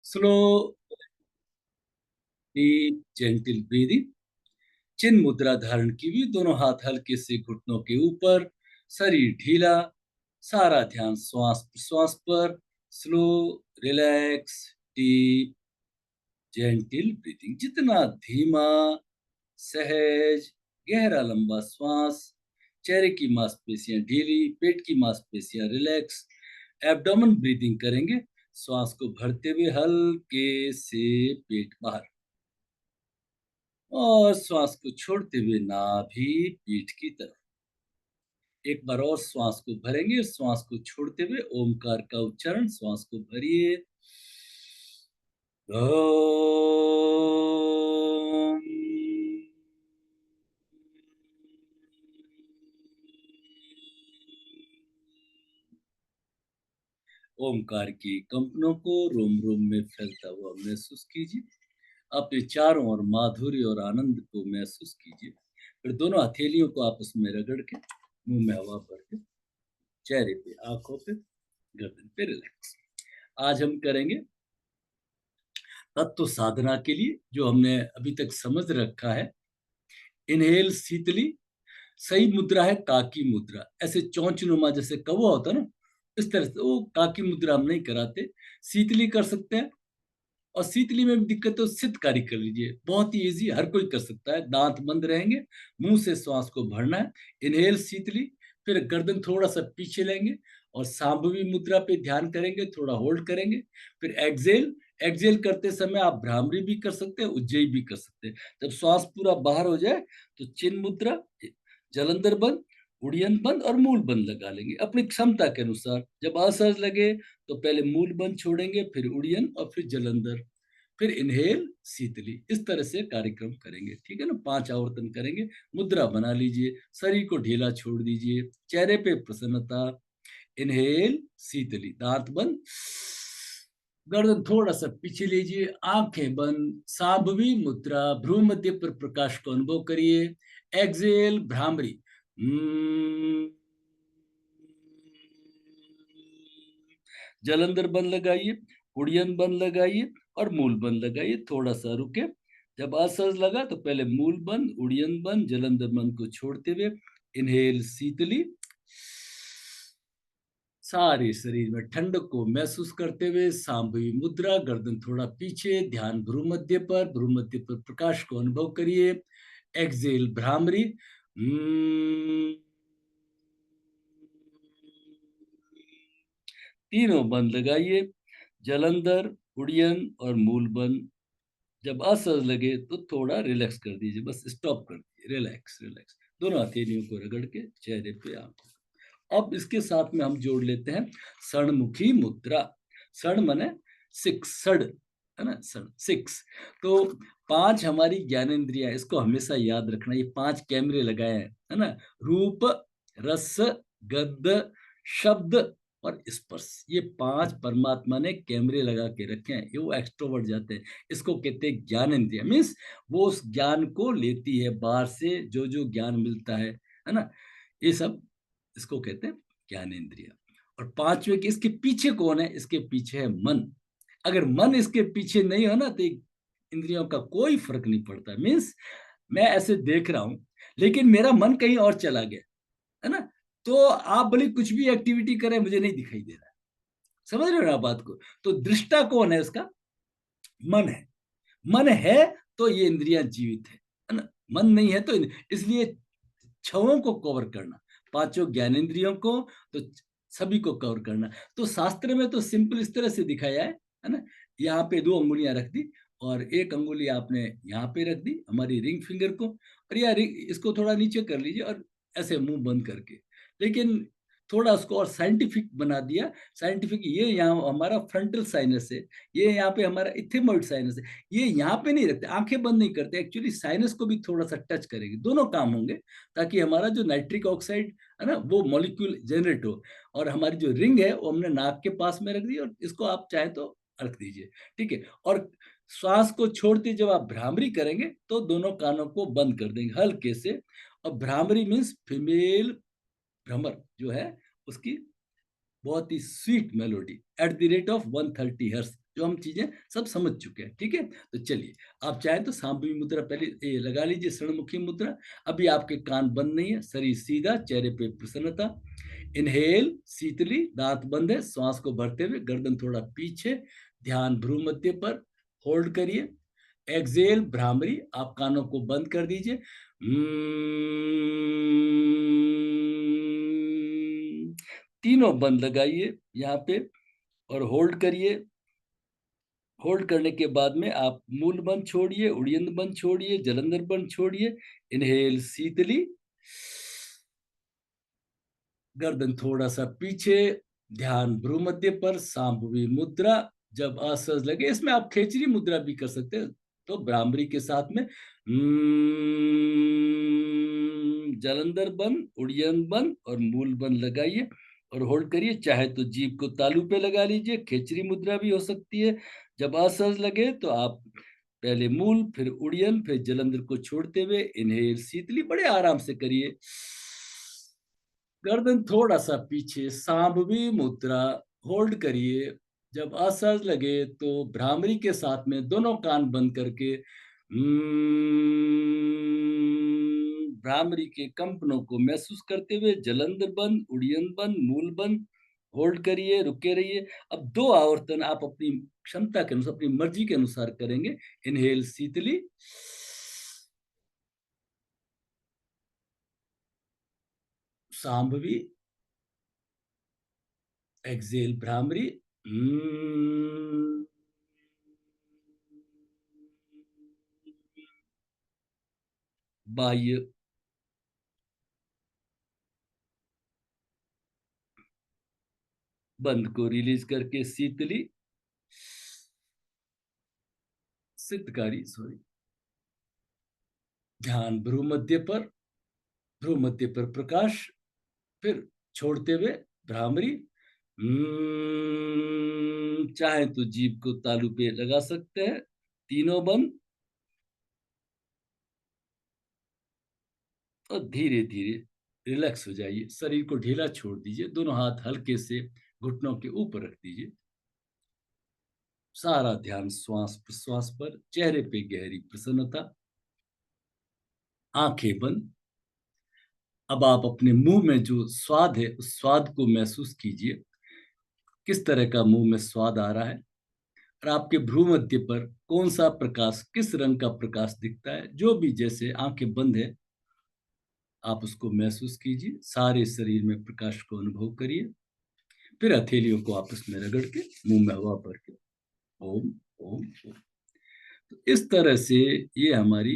Slow deep gentle breathing. चिन्ह मुद्रा धारण की हुई, दोनों हाथ हल्के से घुटनों के ऊपर, शरीर ढीला, सारा ध्यान श्वास प्रश्वास पर। Slow, relax, deep gentle breathing. जितना धीमा, सहज, गहरा लंबा श्वास। चेहरे की मांसपेशियां ढीली, पेट की मांसपेशियां रिलैक्स। एब्डोमेन ब्रीदिंग करेंगे, श्वास को भरते हुए हल्के से पेट बाहर, और श्वास को छोड़ते हुए नाभि पीठ की तरफ। एक बार और श्वास को भरेंगे, श्वास को छोड़ते हुए ओमकार का उच्चारण, श्वास को भरिए। ओम। ओमकार की कंपनों को रोम रोम में फैलता हुआ महसूस कीजिए। अपने चारों ओर माधुर्य और आनंद को महसूस कीजिए। फिर दोनों हथेलियों को आपस में रगड़ के मुंह में हवा भर के, चेहरे पे, आंखों पे, गर्दन पे रिलैक्स। आज हम करेंगे तत्व साधना के लिए जो हमने अभी तक समझ रखा है। इनहेल शीतली, सही मुद्रा है काकी मुद्रा, ऐसे चौंच नुमा जैसे कौवा होता है ना, इस तरह से। वो काकी मुद्रा हम नहीं कराते, शीतली कर सकते हैं। और शीतली में भी दिक्कत हो, सितकारी कर लीजिए, बहुत ही इजी, हर कोई कर सकता है। दांत बंद रहेंगे, मुंह से श्वास को भरना है। इनहेल शीतली, फिर गर्दन थोड़ा सा पीछे लेंगे और सांभवी मुद्रा पे ध्यान करेंगे, थोड़ा होल्ड करेंगे। फिर एक्सेल, एक्सेल करते समय आप भ्रामरी भी कर सकते हैं, उज्जयी भी कर सकते हैं। जब श्वास पूरा बाहर हो जाए तो चिन्ह मुद्रा, जलंधर बंद, उड़ियन बंद और मूल बंद लगा लेंगे अपनी क्षमता के अनुसार। जब असहज लगे तो पहले मूल बंद छोड़ेंगे, फिर उड़ियन और फिर जलंधर, फिर इनहेल शीतली। इस तरह से कार्यक्रम करेंगे, ठीक है ना। 5 आवर्तन करेंगे। मुद्रा बना लीजिए, शरीर को ढीला छोड़ दीजिए, चेहरे पे प्रसन्नता। इनहेल शीतली, दांत बंद, गर्दन थोड़ा सा पीछे लीजिए, आंखें बंद, सांभवी मुद्रा, भ्रू मध्य पर प्रकाश को अनुभव करिए। एक्सेल भ्रामरी, जलंधर बंद लगाइए, उड़ियन बंद लगाइए और मूल बंद लगाइए। थोड़ा सा रुके, जब असहज लगा तो पहले मूल बंद, उड़ियन बंद, जलंधर बंद को छोड़ते हुए इनहेल शीतली, सारे शरीर में ठंडक को महसूस करते हुए सांभवी मुद्रा, गर्दन थोड़ा पीछे, ध्यान भ्रू मध्य पर, भ्रू मध्य पर प्रकाश को अनुभव करिए। एक्सेल भ्रामरी, तीनों बंद लगाइए, जलंधर, उड़ियन और मूल बंद। जब असहज लगे तो थोड़ा रिलैक्स कर दीजिए, बस स्टॉप कर दीजिए, रिलैक्स रिलैक्स। दोनों हथेलियों को रगड़ के चेहरे पे, आंखों। अब इसके साथ में हम जोड़ लेते हैं षणमुखी मुद्रा। षण माने 6, षड है ना, षण 6। तो 5 हमारी ज्ञानेंद्रियां, इसको हमेशा याद रखना। ये 5 कैमरे लगाए हैं, है ना। रूप, रस, गंध, शब्द और स्पर्श, ये 5 परमात्मा ने कैमरे लगा के रखे हैं। ये वो एक्सट्रोवर्ट जाते हैं, इसको कहते हैं ज्ञान इंद्रिया। मीन्स वो उस ज्ञान को लेती है बाहर से, जो जो ज्ञान मिलता है ना, ये सब इसको कहते हैं ज्ञानेंद्रिया। और पांचवे के, इसके पीछे कौन है? इसके पीछे है मन। अगर मन इसके पीछे नहीं हो ना तो इंद्रियों का कोई फर्क नहीं पड़ता। मीन्स मैं ऐसे देख रहा हूं लेकिन मेरा मन कहीं और चला गया, है ना, तो आप भले कुछ भी एक्टिविटी करें, मुझे नहीं दिखाई दे रहा। समझ रहे हो ना बात को? तो दृष्टा कौन है इसका? मन है। मन है तो ये इंद्रियां जीवित है ना। मन नहीं है तो इसलिए छहों को कवर करना, पांचों ज्ञानेंद्रियों को, तो सभी को कवर करना। तो शास्त्र में तो सिंपल इस तरह से दिखाया है ना। यहाँ पे 2 अंगुलियां रख दी और एक अंगुली आपने यहाँ पे रख दी, हमारी रिंग फिंगर को, और या इसको थोड़ा नीचे कर लीजिए और ऐसे मुंह बंद करके। लेकिन थोड़ा उसको और साइंटिफिक बना दिया। साइंटिफिक, ये यहाँ हमारा फ्रंटल साइनस है, ये यहाँ पे हमारा इथेमॉइड साइनस है। ये यहाँ पे नहीं रखते, आंखें बंद नहीं करते, एक्चुअली साइनस को भी थोड़ा सा टच करेंगे, दोनों काम होंगे, ताकि हमारा जो नाइट्रिक ऑक्साइड है ना, वो मॉलिक्यूल जनरेट हो। और हमारी जो रिंग है वो हमने नाक के पास में रख दी, और इसको आप चाहे तो रख दीजिए, ठीक है। और श्वास को छोड़ते जब आप भ्रामरी करेंगे तो दोनों कानों को बंद कर देंगे हल्के से। और भ्रामरी मीन्स फीमेल भ्रमर जो है, उसकी बहुत ही sweet melody at the rate of 130 hertz, जो हम चीजें सब समझ चुके हैं, ठीक है। तो चलिए, आप चाहें तो सांभवी मुद्रा पहले ये लगा लीजिए, षणमुखी मुद्रा। अभी आपके कान बंद नहीं है, शरीर सीधा, चेहरे पे प्रसन्नता। इनहेल शीतली, दांत बंद है, श्वास को भरते हुए गर्दन थोड़ा पीछे, ध्यान भ्रू मध्य पर, होल्ड करिए। एक्सेल भ्रामरी, आप कानों को बंद कर दीजिए। तीनों बंद लगाइए यहाँ पे और होल्ड करिए। होल्ड करने के बाद में आप मूल बंद छोड़िए, उड़ियन बंद छोड़िए, जलंधर बंद छोड़िए। इनहेल शीतली, गर्दन थोड़ा सा पीछे, ध्यान भ्रू मध्य पर, सांभवी मुद्रा। जब असहज लगे, इसमें आप खेचरी मुद्रा भी कर सकते हैं, तो भ्रामरी के साथ में जलंधर बंद, उड़ियन बंद और मूल बंद लगाइए और होल्ड करिए। चाहे तो जीभ को तालू पे लगा लीजिए, खेचरी मुद्रा भी हो सकती है। जब असहज लगे तो आप पहले मूल, फिर उड़ियन, फिर जलंधर को छोड़ते हुए इनहेल शीतली बड़े आराम से करिए। गर्दन थोड़ा सा पीछे, सांभवी मुद्रा, होल्ड करिए। जब असहज लगे तो भ्रामरी के साथ में दोनों कान बंद करके भ्रामरी के कंपनों को महसूस करते हुए जलंधर बंद, उड़ियन बंद, मूल बंद, होल्ड करिए, रुके रहिए। अब 2 आवर्तन आप अपनी क्षमता के अनुसार, अपनी मर्जी के अनुसार करेंगे। इनहेल शीतली, सांभवी, एक्सेल भ्रामरी। बाह्य बंद को रिलीज करके शीतली, सिद्धकारी, सॉरी, ध्यान भ्रू मध्य पर, भ्रू मध्य पर प्रकाश, फिर छोड़ते हुए भ्रामरी। चाहे तो जीभ को तालू पे लगा सकते हैं। तीनों बंद और धीरे धीरे रिलैक्स हो जाइए, शरीर को ढीला छोड़ दीजिए, दोनों हाथ हल्के से घुटनों के ऊपर रख दीजिए। सारा ध्यान श्वास प्रश्वास पर, चेहरे पे गहरी प्रसन्नता, आंखें बंद। अब आप अपने मुंह में जो स्वाद है, उस स्वाद को महसूस कीजिए। किस तरह का मुंह में स्वाद आ रहा है और आपके भ्रू मध्य पर कौन सा प्रकाश, किस रंग का प्रकाश दिखता है। जो भी, जैसे आंखें बंद है, आप उसको महसूस कीजिए। सारे शरीर में प्रकाश को अनुभव करिए। फिर हथेलियों को आपस में रगड़ के मुंह में हवा भर के ओम ओम ओम। तो इस तरह से ये हमारी